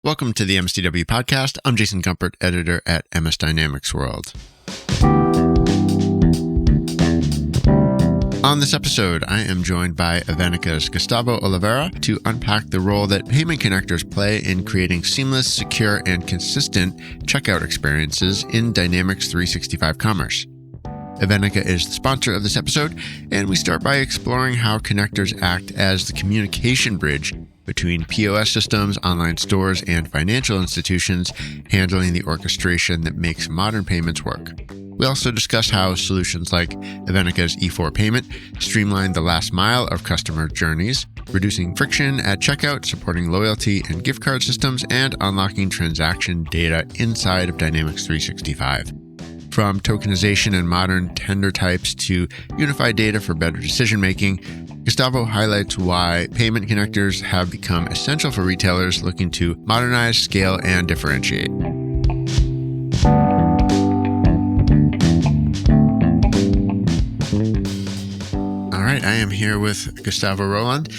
Welcome to the MSDW podcast. I'm Jason Gumpert, editor at MS Dynamics World. On this episode, I am joined by Evenica's Gustavo Oliveira to unpack the role that payment connectors play in creating seamless, secure, and consistent checkout experiences in Dynamics 365 Commerce. Evenica is the sponsor of this episode, and we start by exploring how connectors act as the communication bridge between POS systems, online stores, and financial institutions, handling the orchestration that makes modern payments work. We also discuss how solutions like Evenica's e4Payment streamline the last mile of customer journeys, reducing friction at checkout, supporting loyalty and gift card systems, and unlocking transaction data inside of Dynamics 365. From tokenization and modern tender types to unified data for better decision-making, Gustavo highlights why payment connectors have become essential for retailers looking to modernize, scale, and differentiate. All right, I am here with Gustavo Roland.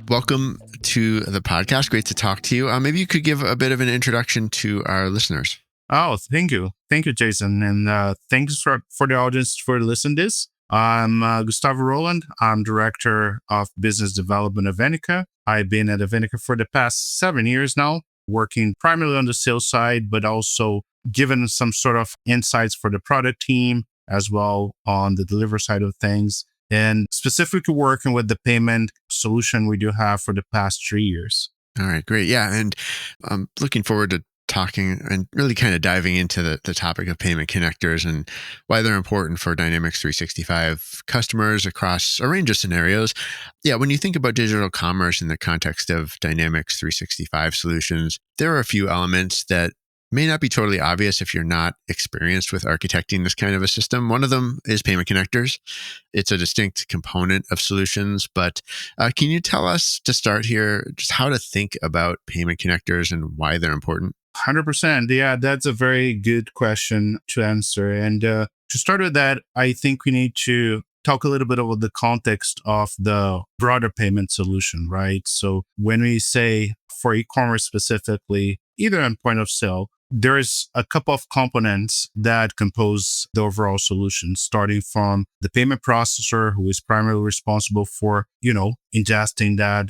Welcome to the podcast. Great to talk to you. Maybe you could give a bit of an introduction to our listeners. Oh, thank you. Thank you, Jason. And thanks for the audience for listening to this. I'm Gustavo Roland. I'm Director of Business Development at Evenica. I've been at Evenica for the past 7 years now, working primarily on the sales side, but also giving some sort of insights for the product team, as well on the delivery side of things, and specifically working with the payment solution we do have for the past 3 years. All right, great. Yeah, and I'm looking forward to talking and really kind of diving into the topic of payment connectors and why they're important for Dynamics 365 customers across a range of scenarios. Yeah, when you think about digital commerce in the context of Dynamics 365 solutions, there are a few elements that may not be totally obvious if you're not experienced with architecting this kind of a system. One of them is payment connectors. It's a distinct component of solutions, but can you tell us to start here just how to think about payment connectors and why they're important? 100%. Yeah, that's a very good question to answer. And to start with that, I think we need to talk a little bit about the context of the broader payment solution, right? So when we say for e-commerce specifically, either on point of sale, there's a couple of components that compose the overall solution, starting from the payment processor, who is primarily responsible for, ingesting that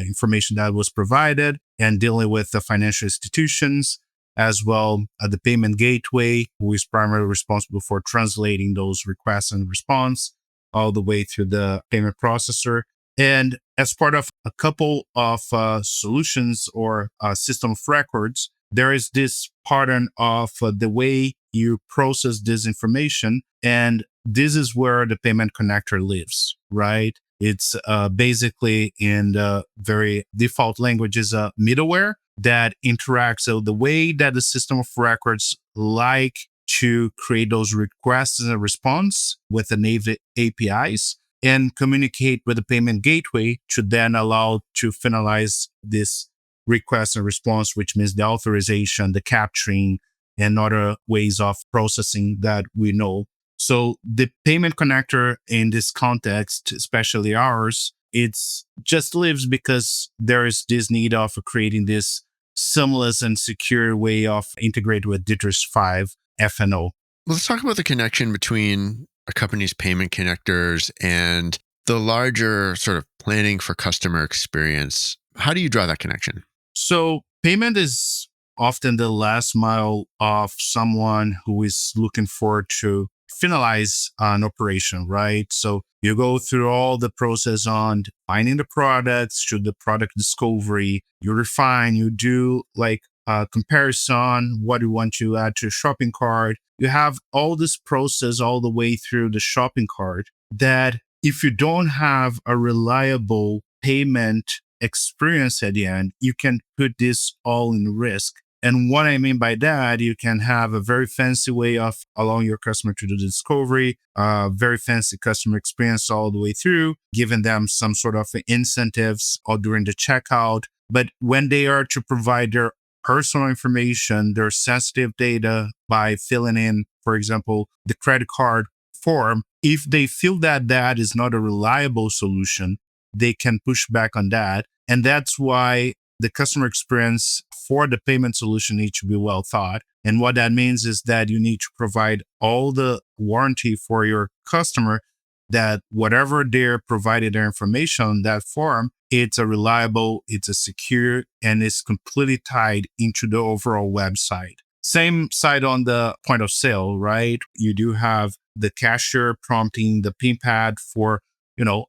information that was provided and dealing with the financial institutions, as well as the payment gateway, who is primarily responsible for translating those requests and response all the way through the payment processor. And as part of a couple of solutions or system of records, there is this pattern of the way you process this information. And this is where the payment connector lives, right? It's basically in the very default language is a middleware that interacts. So the way that the system of records like to create those requests and response with the native APIs and communicate with the payment gateway to then allow to finalize this request and response, which means the authorization, the capturing, and other ways of processing that we know. So the payment connector in this context, especially ours, it's just lives because there is this need of creating this seamless and secure way of integrating with D365 F&O. Well, let's talk about the connection between a company's payment connectors and the larger sort of planning for customer experience. How do you draw that connection? So payment is often the last mile of someone who is looking forward to finalize an operation, right? So you go through all the process on finding the products to the product discovery, you refine, you do like a comparison, what you want to add to a shopping cart. You have all this process all the way through the shopping cart that if you don't have a reliable payment experience at the end, you can put this all in risk. And what I mean by that, you can have a very fancy way of allowing your customer to do the discovery, very fancy customer experience all the way through, giving them some sort of incentives or during the checkout. But when they are to provide their personal information, their sensitive data by filling in, for example, the credit card form, if they feel that that is not a reliable solution, they can push back on that. And that's why the customer experience for the payment solution need to be well thought. And what that means is that you need to provide all the warranty for your customer that whatever they're provided their information on that form, it's a reliable, it's a secure, and it's completely tied into the overall website. Same side on the point of sale, right? You do have the cashier prompting the PIN pad for,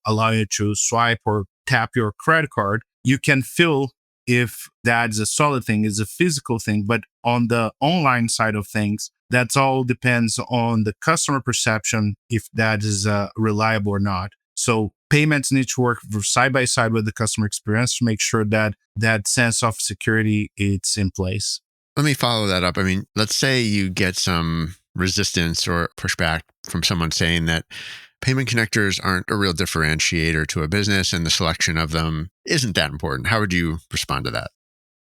allowing you to swipe or tap your credit card. You can feel if that's a solid thing, is a physical thing. But on the online side of things, that's all depends on the customer perception, if that is reliable or not. So payments need to work side by side with the customer experience to make sure that that sense of security it's in place. Let me follow that up. I mean, let's say you get some resistance or pushback from someone saying that payment connectors aren't a real differentiator to a business and the selection of them isn't that important. How would you respond to that?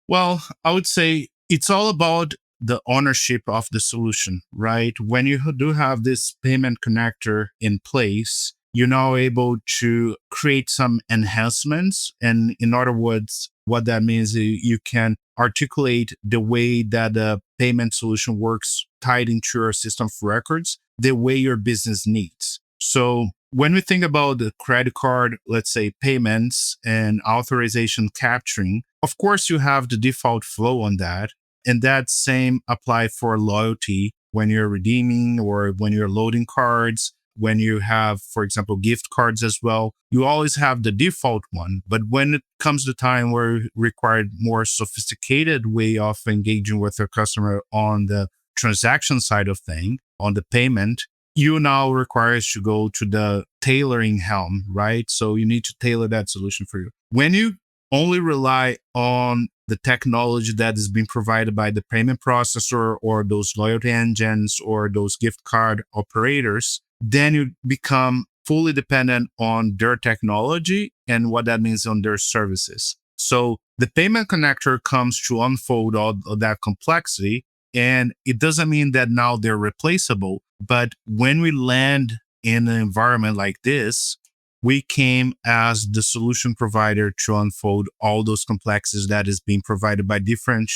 Well, I would say it's all about the ownership of the solution, right? When you do have this payment connector in place, you're now able to create some enhancements. And in other words, what that means is you can articulate the way that the payment solution works tied into your system of records, the way your business needs. So when we think about the credit card, let's say payments and authorization capturing, of course, you have the default flow on that. And that same apply for loyalty when you're redeeming or when you're loading cards. When you have, for example, gift cards as well, you always have the default one. But when it comes to time where you require more sophisticated way of engaging with your customer on the transaction side of thing, on the payment, you now requires to go to the tailoring helm, right? So you need to tailor that solution for you. When you only rely on the technology that is being provided by the payment processor or those loyalty engines or those gift card operators, then you become fully dependent on their technology and what that means on their services. So the payment connector comes to unfold all of that complexity. And it doesn't mean that now they're replaceable. But when we land in an environment like this, we came as the solution provider to unfold all those complexities that is being provided by different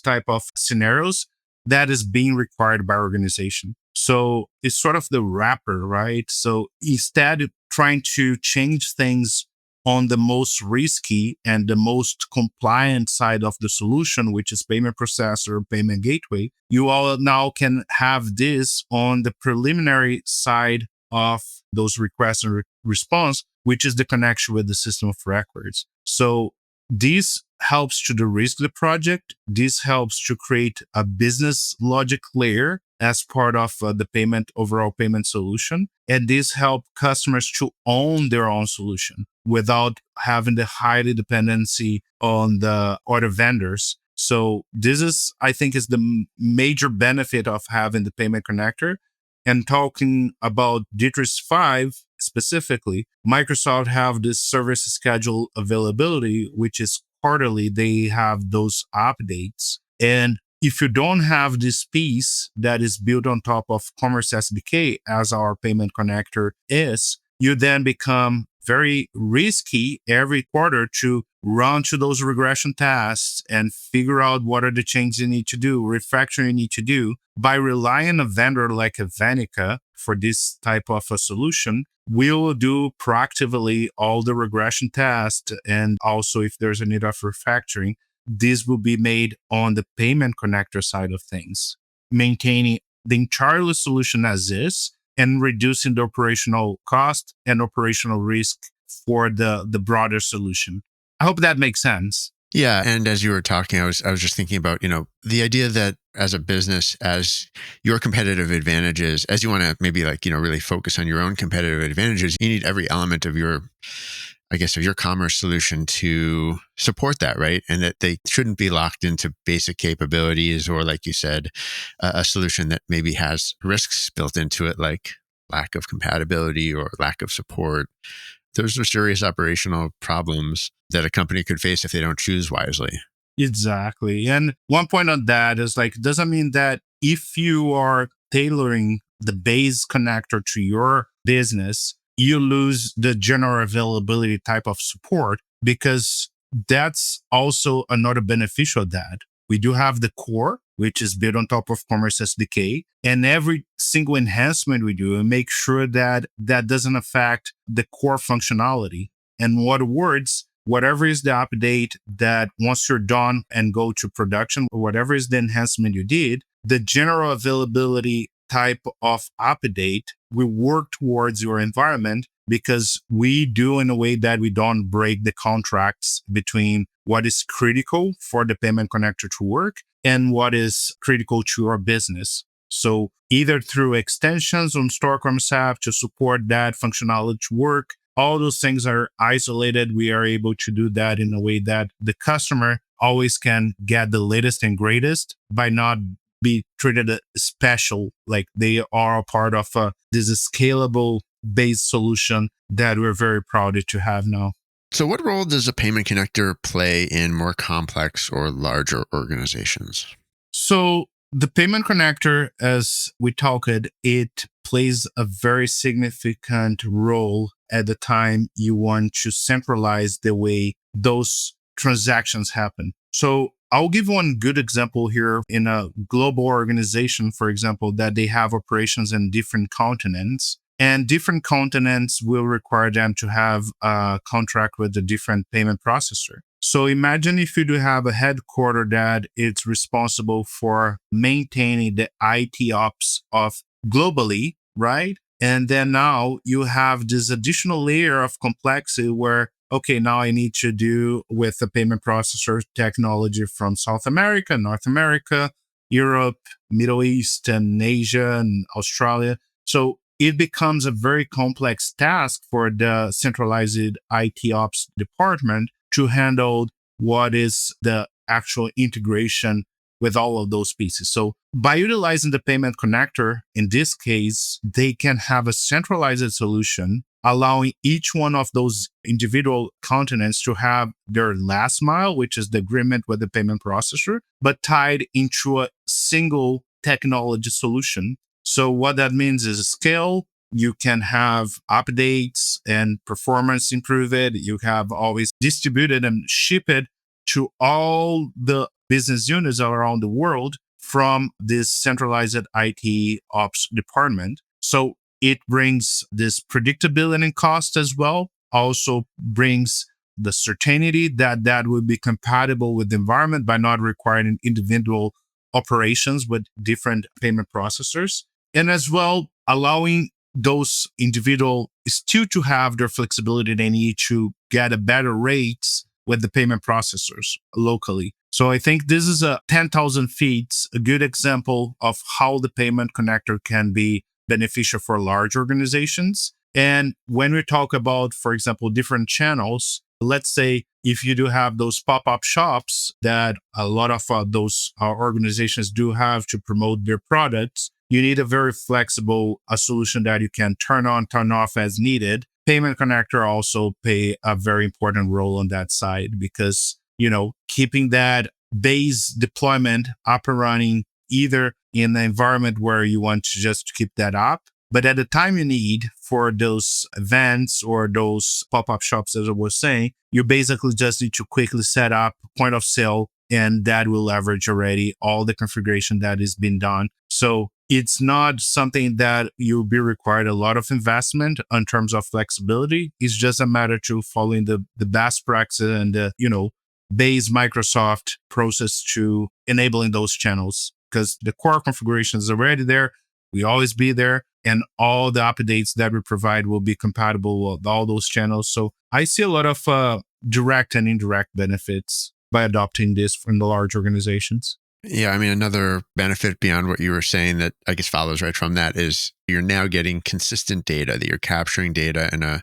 type of scenarios that is being required by organization. So it's sort of the wrapper, right? So instead of trying to change things on the most risky and the most compliant side of the solution, which is payment processor, payment gateway, you all now can have this on the preliminary side of those requests and response, which is the connection with the system of records. So this helps to de-risk the project. This helps to create a business logic layer as part of the overall payment solution. And this helps customers to own their own solution without having the highly dependency on the other vendors. So this is, I think, is the major benefit of having the payment connector. And talking about D365 specifically, Microsoft have this service schedule availability, which is quarterly. They have those updates. And if you don't have this piece that is built on top of Commerce SDK, as our payment connector is, you then become very risky every quarter to run to those regression tests and figure out what are the changes you need to do, refactoring you need to do. By relying on a vendor like Evenica for this type of a solution, we'll do proactively all the regression tests. And also if there's a need of refactoring, this will be made on the payment connector side of things, maintaining the entire solution as is and reducing the operational cost and operational risk for the broader solution. I hope that makes sense. Yeah. And as you were talking, I was just thinking about, the idea that as a business, as your competitive advantages, as you want to maybe really focus on your own competitive advantages, you need every element of your commerce solution to support that, right? And that they shouldn't be locked into basic capabilities or, like you said, a solution that maybe has risks built into it, like lack of compatibility or lack of support. Those are serious operational problems that a company could face if they don't choose wisely. Exactly. And one point on that is doesn't mean that if you are tailoring the base connector to your business, you lose the general availability type of support, because that's also another beneficial of that. We do have the core, which is built on top of Commerce SDK. And every single enhancement we do, we make sure that that doesn't affect the core functionality. And in other words, whatever is the update that once you're done and go to production, or whatever is the enhancement you did, the general availability type of update will work towards your environment, because we do in a way that we don't break the contracts between what is critical for the payment connector to work and what is critical to your business. So either through extensions on Store Commerce app to support that functionality to work, all those things are isolated. We are able to do that in a way that the customer always can get the latest and greatest by not be treated as special, like they are a part of this scalable based solution that we're very proud to have now. So what role does a payment connector play in more complex or larger organizations? So the payment connector, as we talked, it plays a very significant role at the time you want to centralize the way those transactions happen. So I'll give one good example here in a global organization, for example, that they have operations in different continents. And different continents will require them to have a contract with a different payment processor. So imagine if you do have a headquarter that is responsible for maintaining the IT ops of globally, right? And then now you have this additional layer of complexity where, okay, now I need to do with the payment processor technology from South America, North America, Europe, Middle East, and Asia, and Australia. So it becomes a very complex task for the centralized IT ops department to handle what is the actual integration with all of those pieces. So by utilizing the payment connector, in this case, they can have a centralized solution, allowing each one of those individual continents to have their last mile, which is the agreement with the payment processor, but tied into a single technology solution. So what that means is scale. You can have updates and performance improve it. You have always distributed and ship it to all the business units around the world from this centralized IT ops department. So it brings this predictability and cost as well. Also brings the certainty that that will be compatible with the environment by not requiring individual operations with different payment processors. And as well, allowing those individuals still to have their flexibility they need to get a better rates with the payment processors locally. So I think this is a 10,000 feet, a good example of how the payment connector can be beneficial for large organizations. And when we talk about, for example, different channels, let's say if you do have those pop-up shops that a lot of those organizations do have to promote their products, you need a very flexible solution that you can turn on, turn off as needed. Payment connector also play a very important role on that side because, keeping that base deployment up and running either in the environment where you want to just keep that up, but at the time you need for those events or those pop-up shops, as I was saying, you basically just need to quickly set up point of sale, and that will leverage already all the configuration that is being done. So it's not something that you'll be required a lot of investment in terms of flexibility. It's just a matter to following the best practice and the, base Microsoft process to enabling those channels, because the core configuration is already there. We always be there, and all the updates that we provide will be compatible with all those channels. So I see a lot of direct and indirect benefits by adopting this from the large organizations. Yeah, I mean, another benefit beyond what you were saying that I guess follows right from that is you're now getting consistent data, that you're capturing data in a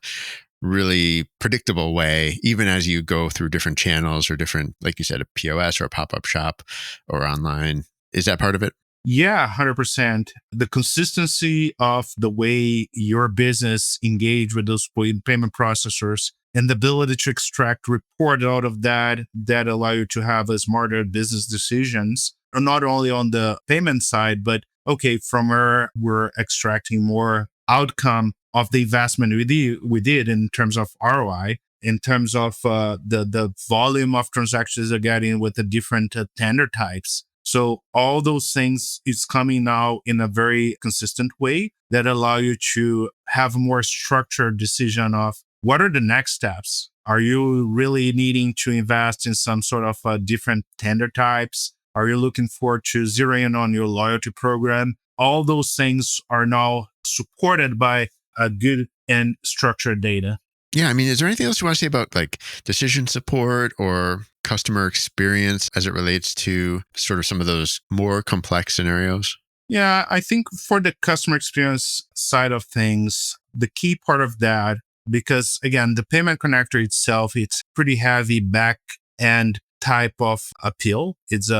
really predictable way, even as you go through different channels or different, like you said, a POS or a pop-up shop or online. Is that part of it? Yeah, 100%. The consistency of the way your business engage with those payment processors and the ability to extract report out of that allow you to have a smarter business decisions, not only on the payment side, but okay, from where we're extracting more outcome of the investment we did in terms of ROI. in terms of the volume of transactions they're getting with the different tender types. So all those things is coming now in a very consistent way that allow you to have a more structured decision of what are the next steps? Are you really needing to invest in some sort of different tender types? Are you looking forward to zeroing in on your loyalty program? All those things are now supported by a good and structured data. Yeah, I mean, is there anything else you want to say about like decision support or customer experience as it relates to sort of some of those more complex scenarios? Yeah, I think for the customer experience side of things, the key part of that, because again, the payment connector itself, it's pretty heavy back end type of appeal. It's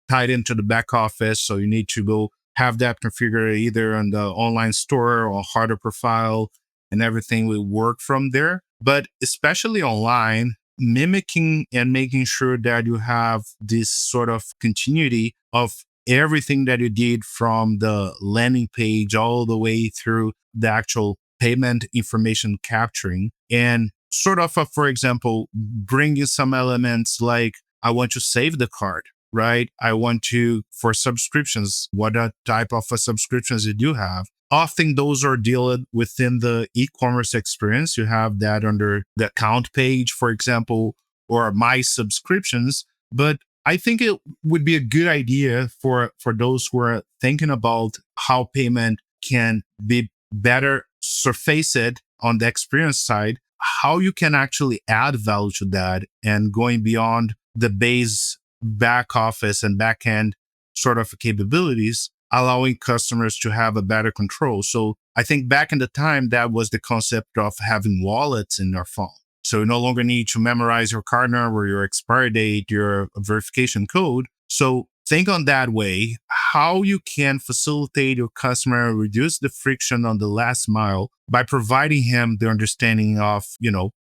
tied into the back office. So you need to go have that configured either on the online store or hardware profile, and everything will work from there. But especially online, mimicking and making sure that you have this sort of continuity of everything that you did from the landing page all the way through the actual payment information capturing, and sort of, for example, bringing some elements like I want to save the card, right? I want to, for subscriptions, what type of subscriptions you do have. Often those are dealt within the e-commerce experience. You have that under the account page, for example, or my subscriptions. But I think it would be a good idea for those who are thinking about how payment can be better surfaced on the experience side, how you can actually add value to that and going beyond the base back office and back end sort of capabilities, allowing customers to have a better control. So I think back in the time, that was the concept of having wallets in your phone. So you no longer need to memorize your card number, your expiry date, your verification code. So think on that way, how you can facilitate your customer, reduce the friction on the last mile by providing him the understanding of,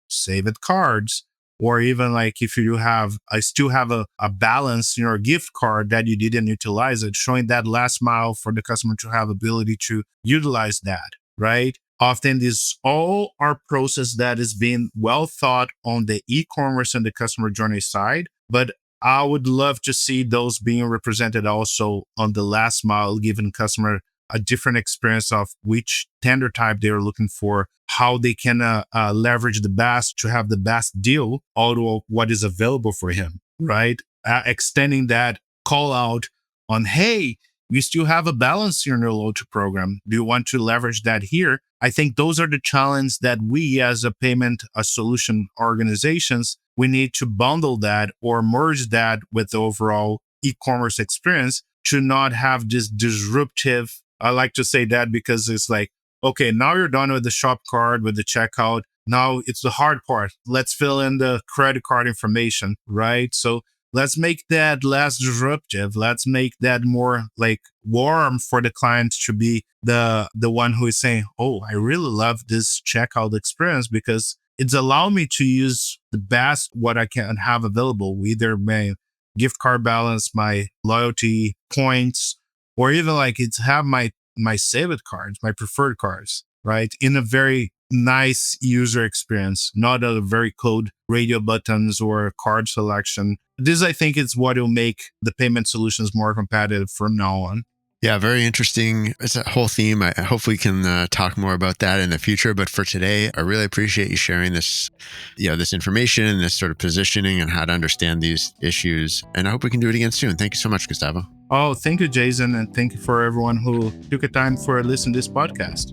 saved cards, or even like if you I still have a balance in your gift card that you didn't utilize it, showing that last mile for the customer to have ability to utilize that, right? Often this all our process that is being well thought on the e-commerce and the customer journey side, but I would love to see those being represented also on the last mile, giving customer a different experience of which tender type they're looking for, how they can leverage the best to have the best deal out of what is available for him, right? Extending that call out on, hey, you still have a balance in your loyalty program. Do you want to leverage that here? I think those are the challenges that we as a payment solution organizations, we need to bundle that or merge that with the overall e-commerce experience to not have this disruptive. I like to say that because it's like, okay, now you're done with the shop card, with the checkout. Now it's the hard part. Let's fill in the credit card information, right? So let's make that less disruptive. Let's make that more like warm for the client to be the one who is saying, oh, I really love this checkout experience because it's allowed me to use the best what I can have available, either my gift card balance, my loyalty points, or even like it's have my saved cards, my preferred cards, right? In a very nice user experience, not a very code radio buttons or card selection. This, I think, is what will make the payment solutions more competitive from now on. Yeah, very interesting. It's a whole theme. I hope we can talk more about that in the future. But for today, I really appreciate you sharing this, this information and this sort of positioning and how to understand these issues. And I hope we can do it again soon. Thank you so much, Gustavo. Oh, thank you, Jason. And thank you for everyone who took the time for listening to this podcast.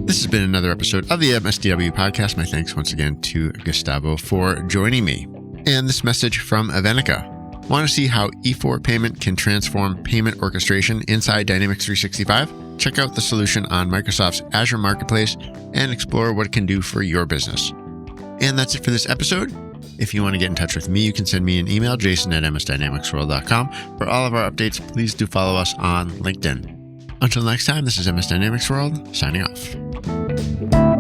This has been another episode of the MSDW podcast. My thanks once again to Gustavo for joining me. And this message from Evenica. Want to see how e4Payment can transform payment orchestration inside Dynamics 365? Check out the solution on Microsoft's Azure Marketplace and explore what it can do for your business. And that's it for this episode. If you want to get in touch with me, you can send me an email, jason@msdynamicsworld.com. For all of our updates, please do follow us on LinkedIn. Until next time, this is MS Dynamics World, signing off.